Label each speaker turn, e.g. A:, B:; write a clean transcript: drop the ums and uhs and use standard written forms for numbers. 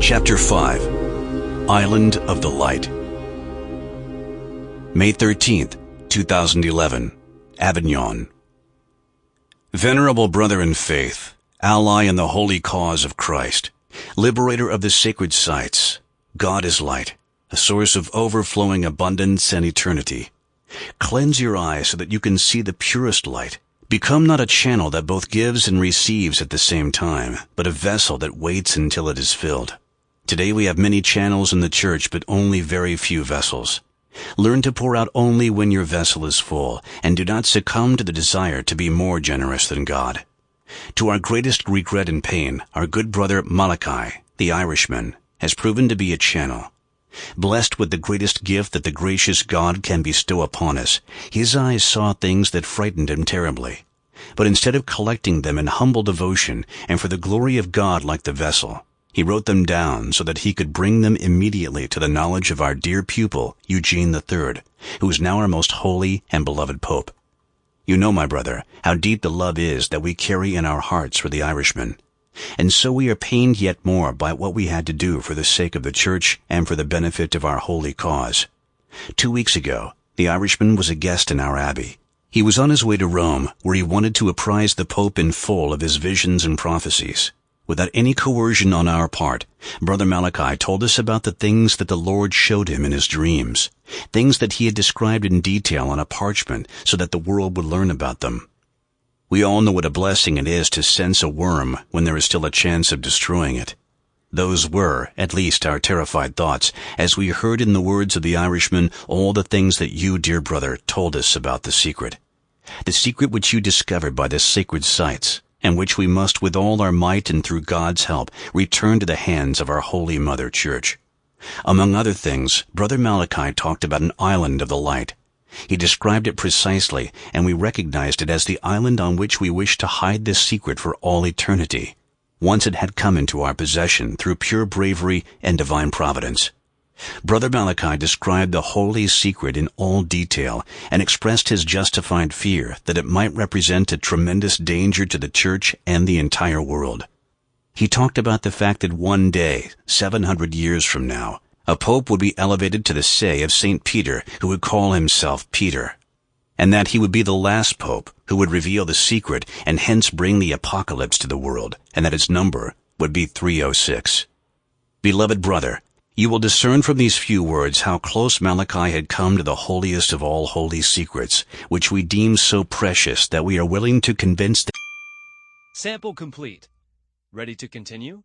A: Chapter 5, Island of the Light. May 13th, 2011, Avignon. Venerable brother in faith, ally in the holy cause of Christ, liberator of the sacred sites, God is light, a source of overflowing abundance and eternity. Cleanse your eyes so that you can see the purest light. Become not a channel that both gives and receives at the same time, but a vessel that waits until it is filled. Today we have many channels in the church, but only very few vessels. Learn to pour out only when your vessel is full, and do not succumb to the desire to be more generous than God. To our greatest regret and pain, our good brother Malachi, the Irishman, has proven to be a channel. Blessed with the greatest gift that the gracious God can bestow upon us, his eyes saw things that frightened him terribly. But instead of collecting them in humble devotion and for the glory of God like the vessel, he wrote them down so that he could bring them immediately to the knowledge of our dear pupil, Eugene III, who is now our most holy and beloved Pope. You know, my brother, how deep the love is that we carry in our hearts for the Irishman. And so we are pained yet more by what we had to do for the sake of the Church and for the benefit of our holy cause. 2 weeks ago, the Irishman was a guest in our abbey. He was on his way to Rome, where he wanted to apprise the Pope in full of his visions and prophecies. Without any coercion on our part, Brother Malachi told us about the things that the Lord showed him in his dreams, things that he had described in detail on a parchment so that the world would learn about them. We all know what a blessing it is to sense a worm when there is still a chance of destroying it. Those were, at least, our terrified thoughts, as we heard in the words of the Irishman all the things that you, dear brother, told us about the secret which you discovered by the sacred sites, and which we must with all our might and through God's help return to the hands of our Holy Mother Church. Among other things, Brother Malachi talked about an island of the light. He described it precisely, and we recognized it as the island on which we wished to hide this secret for all eternity, once it had come into our possession through pure bravery and divine providence. Brother Malachi described the holy secret in all detail and expressed his justified fear that it might represent a tremendous danger to the Church and the entire world. He talked about the fact that one day, 700 years from now, a pope would be elevated to the say of St. Peter, who would call himself Peter, and that he would be the last pope who would reveal the secret and hence bring the Apocalypse to the world, and that its number would be 306. Beloved brother, you will discern from these few words how close Malachi had come to the holiest of all holy secrets, which we deem so precious that we are willing to convince
B: Sample complete. Ready to continue?